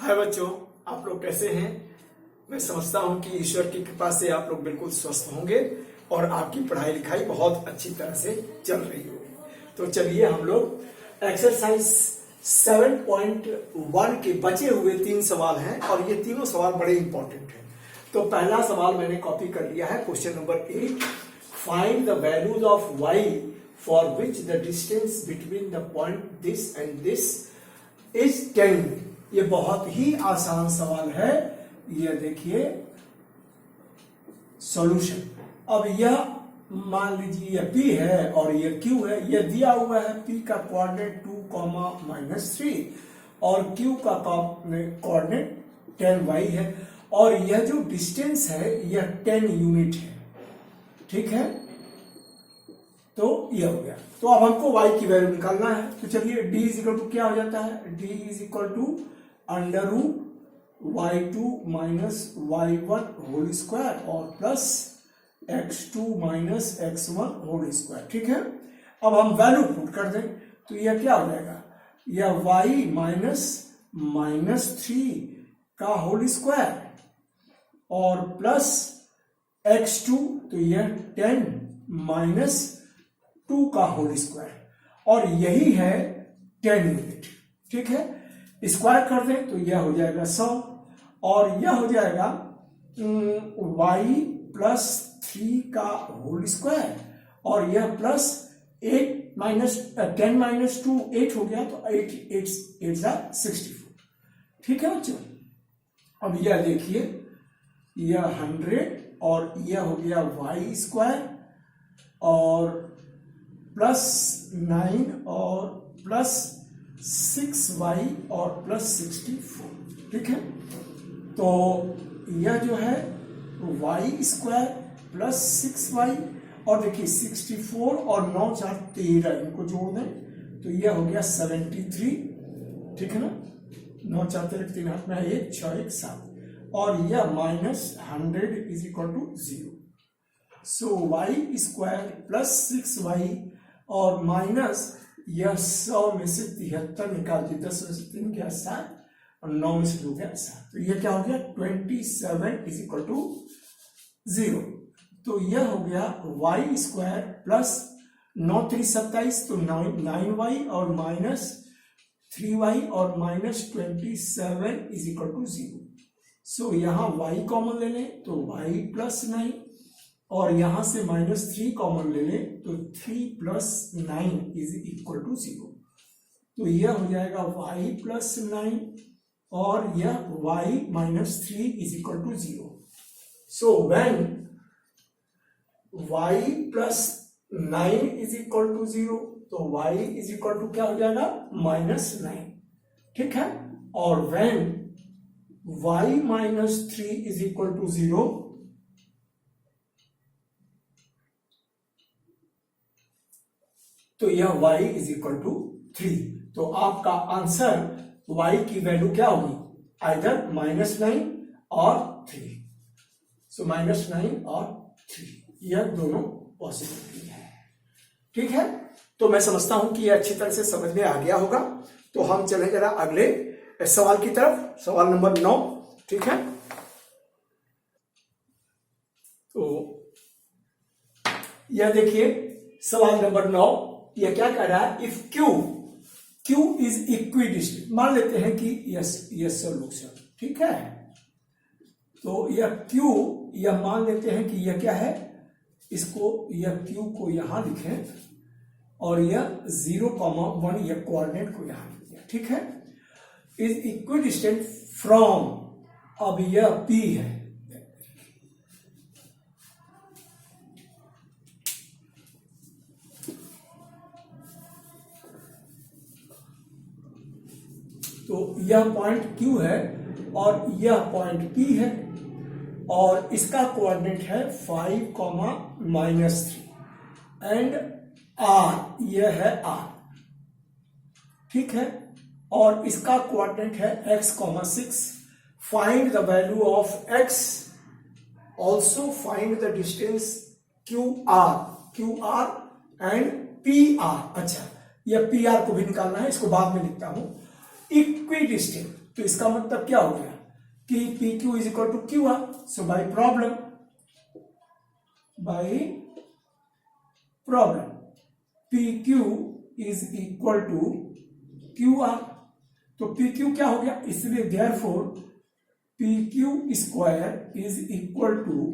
हाय बच्चों, आप लोग कैसे हैं। मैं समझता हूं कि ईश्वर की कृपा से आप लोग बिल्कुल स्वस्थ होंगे और आपकी पढ़ाई लिखाई बहुत अच्छी तरह से चल रही होगी। तो चलिए हम लोग एक्सरसाइज 7.1 के बचे हुए 3 सवाल हैं और ये तीनों सवाल बड़े इंपॉर्टेंट हैं। तो पहला सवाल मैंने कॉपी कर लिया है, question number 8। Find the values of y for which the distance between the point this and this is 10। ये बहुत ही आसान सवाल है। ये देखिए सॉल्यूशन। अब यह मान लीजिए यह p है और ये q है। यह दिया हुआ है p का कोऑर्डिनेट 2, -3 और q का कोऑर्डिनेट 10y है और यह जो डिस्टेंस है यह 10 यूनिट है। ठीक है, तो यह हो गया। तो अब हमको y की वैल्यू निकालना है। तो चलिए d इज इक्वल टू क्या हो जाता है, d is equal to √y2 minus y1 whole square और plus x2 minus x1 whole square. ठीक है, अब हम वैल्यू पुट कर दें तो यह क्या हो जाएगा, यह y -3 का होल स्क्वायर और प्लस x2 तो यह 10 माइनस 2 का होल स्क्वायर और यही है 10 यूनिट। ठीक है, स्क्वायर कर दें तो यह हो जाएगा 100 और यह हो जाएगा y +3 का होल स्क्वायर और यह प्लस 10 माइनस 2 8 हो गया तो 8 64। ठीक है बच्चों, अब यह देखिए यह 100 और यह हो गया y स्क्वायर और प्लस 9 और प्लस 6y और प्लस 64। ठीक है, तो यह जो है y स्क्वायर प्लस 6y और देखिए 64 और 9 4 13 इनको जोड़ दें तो यह हो गया 73। ठीक है ना, 9 4 13 3 हाथ में 1 6 1 7 और यह -100 is equal to 0। So y square plus 6y और माइनस यह 100 में से 73 निकाल दिए, 10 में से 3 गया 7 और 9 में से 2 गया 7, तो यह क्या हो गया 27 इज इक्वल टू 0। तो यह हो गया y स्क्वायर प्लस 9 3 27 तो 9y और माइनस 3y और माइनस 27 इज इक्वल टू 0। सो यहाँ y कॉमन ले लें तो y प्लस 9 और यहां से -3 कॉमन ले लें तो 3 + 9 इज इक्वल टू 0। तो यह हो जाएगा y + 9 और यह y -3 is equal to 0। So when y + 9 is equal to 0 तो y इज इक्वल टू क्या हो जाएगा -9। ठीक है, और when y -3 is equal to 0 तो यह y इज इक्वल टू 3। तो आपका आंसर y की वैल्यू क्या होगी, आइदर -9 और 3। सो -9 और 3 यह दोनों पॉसिबिलिटी है। ठीक है, तो मैं समझता हूं कि यह अच्छी तरह से समझ में आ गया होगा। तो हम चले जरा अगले सवाल की तरफ, सवाल नंबर 9। ठीक है, तो यह देखिए सवाल नंबर 9, यह क्या कह रहा है, इफ Q इज इक्विडिस्टेंट, मान लेते हैं कि यस सॉल्यूशन। ठीक है, तो यह Q, यह मान लेते हैं कि यह क्या है, इसको यह Q को यहां लिखें और यह 0,1 यह कोऑर्डिनेट को यहां लिखें। ठीक है, इज इक्विडिस्टेंट फ्रॉम, अब यह P है, तो यह पॉइंट Q है और यह पॉइंट P है और इसका कोऑर्डिनेट है 5, -3 एंड R, यह है R। ठीक है, और इसका कोऑर्डिनेट है x, 6। Find the value of x, also find the distance QR and PR। अच्छा, यह PR को भी निकालना है, इसको बाद में लिखता हूं। इक्विडिस्टेंट, तो इसका मतलब क्या हो गया कि P Q is equal to Q R. So by problem P Q is equal to Q R. तो पी क्यू क्या हो गया, इसलिए therefore P Q square is equal to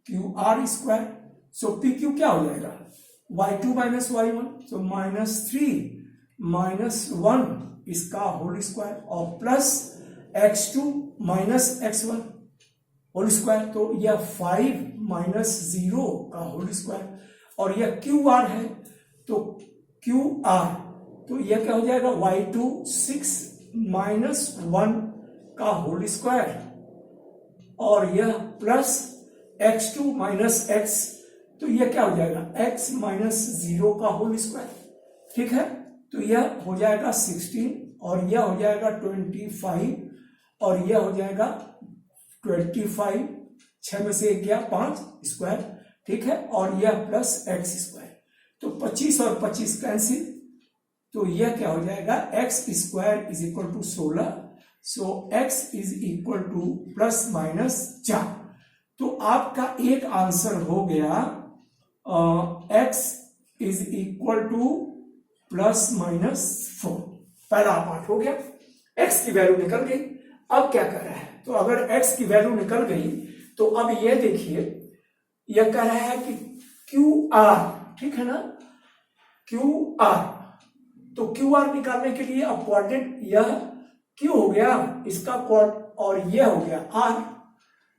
Q R square. So P Q क्या हो जाएगा, y2 minus y1, सो -3 - 1 इसका whole square और plus x2 minus x1 whole square. तो यह 5 - 0 का होल स्क्वायर और यह क्यू आर है, तो क्यू आर तो यह क्या हो जाएगा y2 6 - 1 का होल स्क्वायर और यह प्लस x2 माइनस x, तो यह क्या हो जाएगा x माइनस 0 का होल स्क्वायर। ठीक है, तो यह हो जाएगा 16 और यह हो जाएगा 25 और यह हो जाएगा 25, 6 में से 1 गया 5 स्क्वायर। ठीक है, और यह प्लस x स्क्वायर, तो 25 और 25 कैंसिल, तो यह क्या हो जाएगा x square is equal to 16। So x is equal to plus minus 4। तो आपका एक आंसर हो गया x is equal to plus minus 4। पहला पार्ट हो गया, x की वैल्यू निकल गई। अब क्या कर रहा है, तो अगर x की वैल्यू निकल गई तो अब ये देखिए, यह कह रहा है कि क्यू आर, ठीक है ना, क्यू आर, तो क्यू आर निकालने के लिए अब कोऑर्डिनेट यह क्यू हो गया, इसका और यह हो गया आर।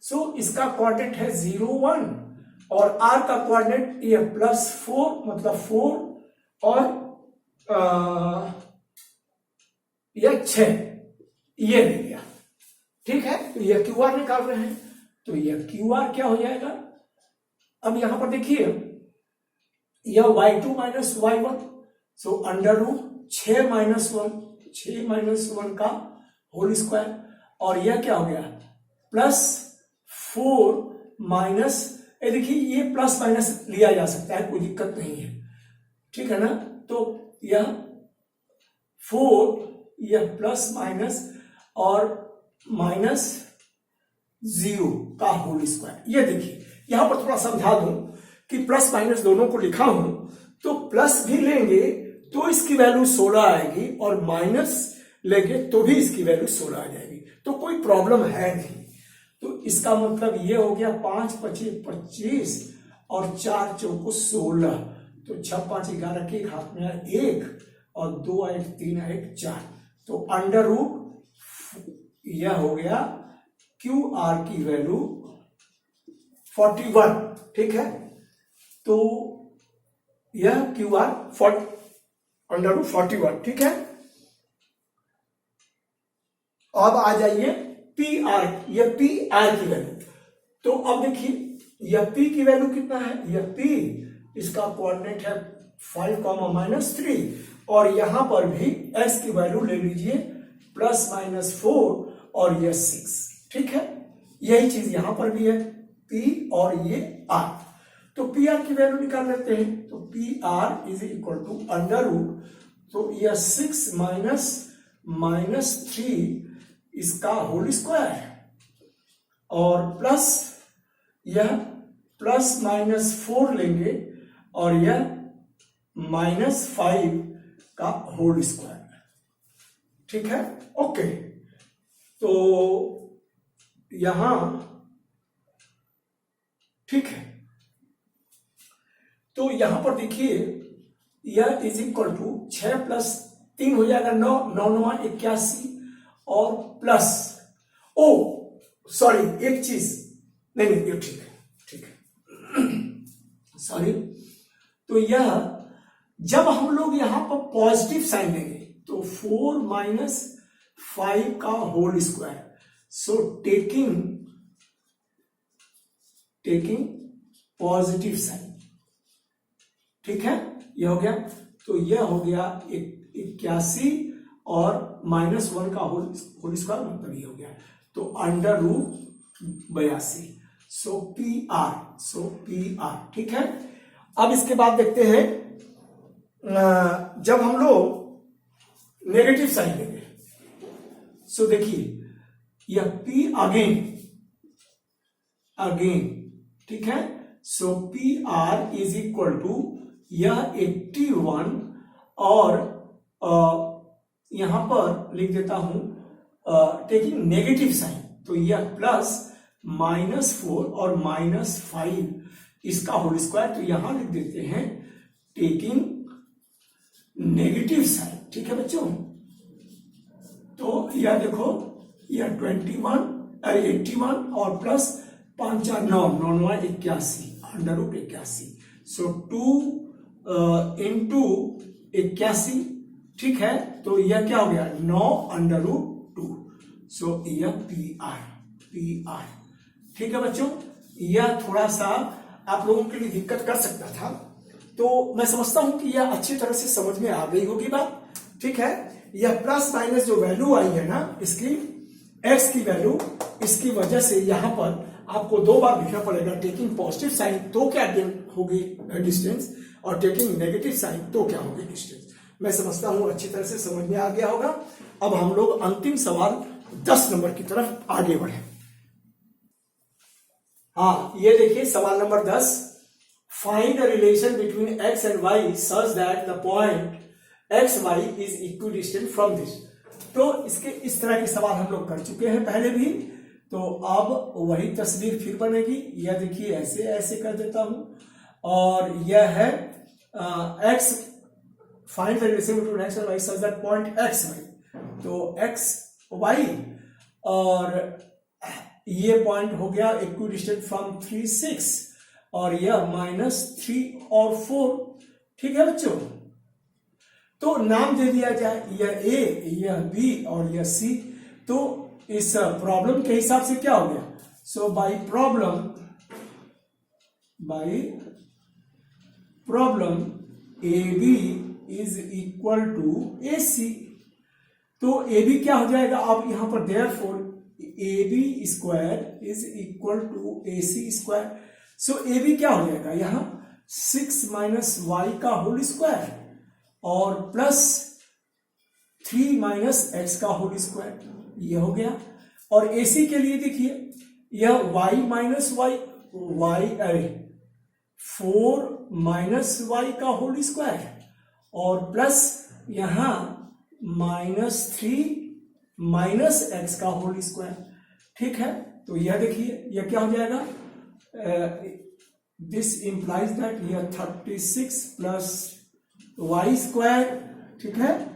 सो इसका कोऑर्डिनेट है 0 1 और आर का कोऑर्डिनेट ये +4 मतलब 4 और यह 6 ये ले गया। ठीक है, तो यह क्यू आर निकाल रहे हैं, तो यह क्यू आर क्या हो जाएगा, अब यहां पर देखिए यह y2 minus y1, so under root 6 - 1 का होल स्क्वायर और यह क्या हो गया +4 माइनस, देखिए ये प्लस माइनस लिया जा सकता है, कोई दिक्कत नहीं है। ठीक है ना, तो यह 4 यह प्लस माइनस और -0 का होल स्क्वायर। ये देखिए यहां पर थोड़ा समझा दूं कि प्लस माइनस दोनों को लिखा हूं, तो प्लस भी लेंगे तो इसकी वैल्यू 16 आएगी और माइनस लेंगे तो भी इसकी वैल्यू 16 आ जाएगी, तो कोई प्रॉब्लम है नहीं। तो इसका मतलब ये हो गया 5 × 5 = 25 और 4 × 4 = 16, तो 6 × 5 = 11 के एक हाथ में 1 और 2 × 1 3 × 1 4, तो अंडर रूट यह हो गया क्यू आर की वैल्यू 41। ठीक है, तो यह क्यू आर अंडर रूट 41। ठीक है, अब आ जाइए पी आर, यह पी आर की वैल्यू। तो अब देखिए यह पी की वैल्यू कितना है, यह पी इसका कोऑर्डिनेट है 5, -3 और यहां पर भी एस की वैल्यू ले लीजिए +-4 और यह 6। ठीक है, यही चीज यहां पर भी है पी और ये आर, तो पी आर की वैल्यू निकाल लेते हैं। तो P R is equal to under root, तो यह 6 - -3 इसका होल स्क्वायर और प्लस यह +-4 लेंगे और यह -5 का होल स्क्वायर। ठीक है, ओके, तो यहां ठीक है, तो यहां पर देखिए यह इज इक्वल टू 6 + 3 हो जाएगा 9, 9 9 81 और प्लस सॉरी एक चीज नहीं ये ठीक है सॉरी, तो यह जब हम लोग यहां पर पॉजिटिव साइन देंगे तो 4 - 5 का whole square, so taking positive sign. ठीक है, यह हो गया, तो यह हो गया 81 और -1 का होल स्क्वायर मतलब ये हो गया, तो under root 82। So P are. ठीक है, अब इसके बाद देखते हैं जब हम लोग नेगेटिव साइन देंगे, सो देखिए यह p अगेन, ठीक है। So P R is equal to यह 81 और यहां पर लिख देता हूं टेकिंग नेगेटिव साइन, तो यह प्लस -4 और -5 इसका होल स्क्वायर, तो यहां लिख देते हैं टेकिंग नेगेटिव साइन, ठीक है बच्चों। तो यह देखो यह 81 और प्लस 5 4 9 9 81 √81, सो 2 इंटू 81, ठीक है। तो यह क्या हो गया 9√2, सो यह पी आर, ठीक है बच्चों। यह थोड़ा सा आप लोगों के लिए दिक्कत कर सकता था, तो मैं समझता हूं कि यह अच्छी तरह से समझ में आ गई होगी बात, ठीक है। यह प्लस माइनस जो वैल्यू आई है ना इसकी x की वैल्यू, इसकी वजह से यहां पर आपको 2 बार लिखना पड़ेगा, टेकिंग पॉजिटिव साइन तो क्या होगी डिस्टेंस, और टेकिंग नेगेटिव साइन तो क्या होगी डिस्टेंस। मैं समझता हूं अच्छी तरह से समझ में आ गया होगा। अब हम लोग अंतिम सवाल 10 नंबर की तरफ आगे बढ़े। हाँ, ये देखिए सवाल number 10, find the relation between x and y such that the point X Y is equidistant from this. तो इसके इस तरह के सवाल हम लोग कर चुके हैं पहले भी, तो अब वही तस्वीर फिर बनेगी। यह देखिए ऐसे ऐसे कर देता हूं, और यह है x, find the relation between x and y such that point X Y, तो एक्स वाई और ये पॉइंट हो गया इक्विडिस्टेंट फ्रॉम 3 6, और यह -3 और 4, ठीक है बच्चों। तो नाम दे दिया जाए, यह ए, यह बी और यह सी। तो इस प्रॉब्लम के हिसाब से क्या हो गया, so by problem A B is equal to A C. तो ए बी क्या हो जाएगा, आप यहां पर therefore A B square is equal to A C square. So A B क्या हो जाएगा यहां 6 - y का होल स्क्वायर और प्लस 3 - x का होल स्क्वायर, ये हो गया। और AC के लिए देखिए यह y - y अरे 4 - y का होल स्क्वायर और प्लस यहां -3 - x का होल स्क्वायर, ठीक है। तो यह देखिए यह क्या हो जाएगा, दिस इंप्लाइज दैट यह 36 प्लस y स्क्वायर, ठीक है,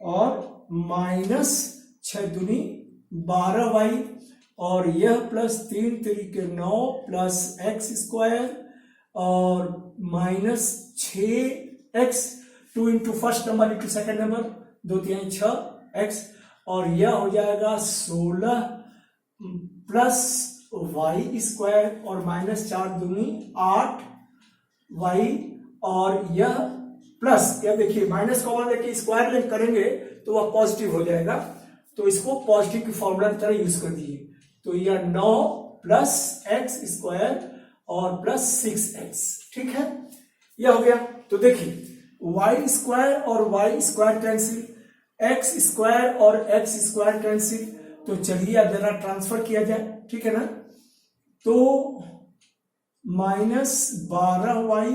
और -6 दूनी 12y, और यह प्लस 3 3 9 प्लस x स्क्वायर और -6x, 2 into first number into second number, 2 3 6x, और यह हो जाएगा 16 प्लस y स्क्वायर और -4 दूनी 8y, और यह प्लस, या देखिए माइनस कॉमन लेके स्क्वायर लेके करेंगे तो वह पॉजिटिव हो जाएगा, तो इसको पॉजिटिव की फॉर्मूला की तरह यूज कर दिए। तो यह 9 प्लस x स्क्वायर और प्लस 6x, ठीक है, यह हो गया। तो देखिए y स्क्वायर और y square cancel, x square और x स्क्वायर कैंसिल, तो चलिए अब जरा ट्रांसफर किया जाए, ठीक है ना। तो -12y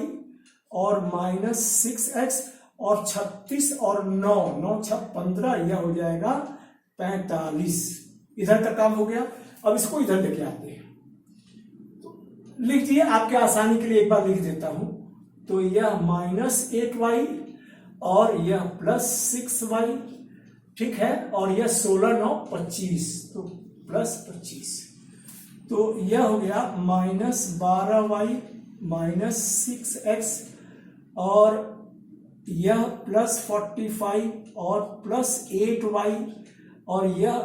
और -6x और 36 और 9 9 6 15, यह हो जाएगा 45। इधर का काम हो गया। अब इसको इधर लेके आते हैं, तो लिख दिए, आपके आसानी के लिए एक बार लिख देता हूं। तो यह -8y और यह +6y, ठीक है, और यह 16 9 25, तो +25। तो यह हो गया -12y -6x और यह +45 और +8y, और यह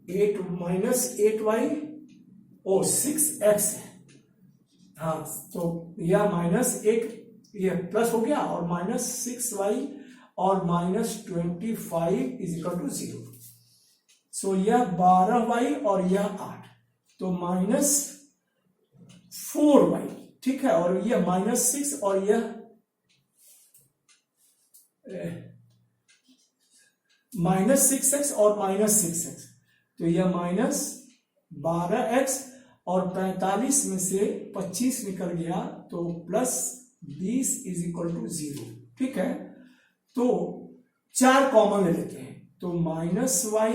8y और 6x है। हाँ, तो यह -8 यह प्लस हो गया और -6y और -25 इज इक्वल टू 0। सो यह 12y और यह 8, तो -4y, ठीक है, और यह -6 और यह -6x और -6x, तो यह -12x और 45 में से 25 निकल गया तो +20 इज इक्वल टू 0। ठीक है, तो 4 कॉमन ले लेते हैं, तो -y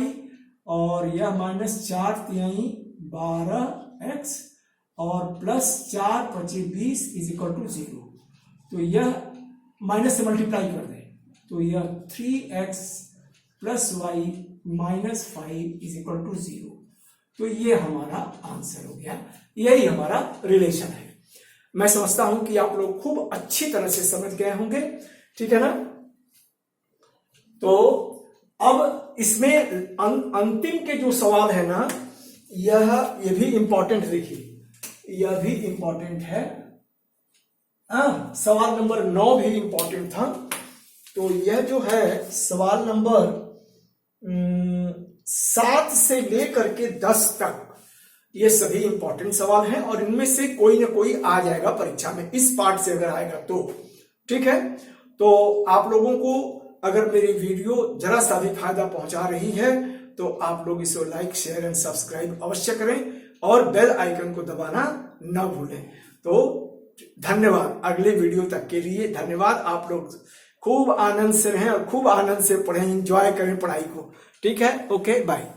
और यह -4 12x और +4 25 20 इज इक्वल टू 0। तो यह माइनस से मल्टीप्लाई कर दें, तो यह 3x + y -5 is equal to 0। तो ये हमारा आंसर हो गया, यही हमारा रिलेशन है। मैं समझता हूं कि आप लोग खूब अच्छी तरह से समझ गए होंगे, ठीक है ना। तो अब इसमें अंतिम के जो सवाल है ना, ये भी इंपॉर्टेंट, देखिए यह भी इंपॉर्टेंट है। सवाल नंबर 9 भी इंपॉर्टेंट था। तो यह जो है सवाल नंबर 7 से लेकर के 10 तक, ये सभी इंपॉर्टेंट सवाल हैं और इनमें से कोई ना कोई आ जाएगा परीक्षा में, इस पार्ट से अगर आएगा तो। ठीक है, तो आप लोगों को अगर मेरी वीडियो जरा सा भी फायदा पहुंचा रही है तो आप लोग इसे लाइक शेयर एंड सब्सक्राइब अवश्य करें और बेल आइकन को दबाना न भूलें। तो धन्यवाद, अगले वीडियो तक के लिए धन्यवाद। आप लोग खूब आनंद से रहें और खूब आनंद से पढ़ें, एंजॉय करें पढ़ाई को। ठीक है, ओके, बाय।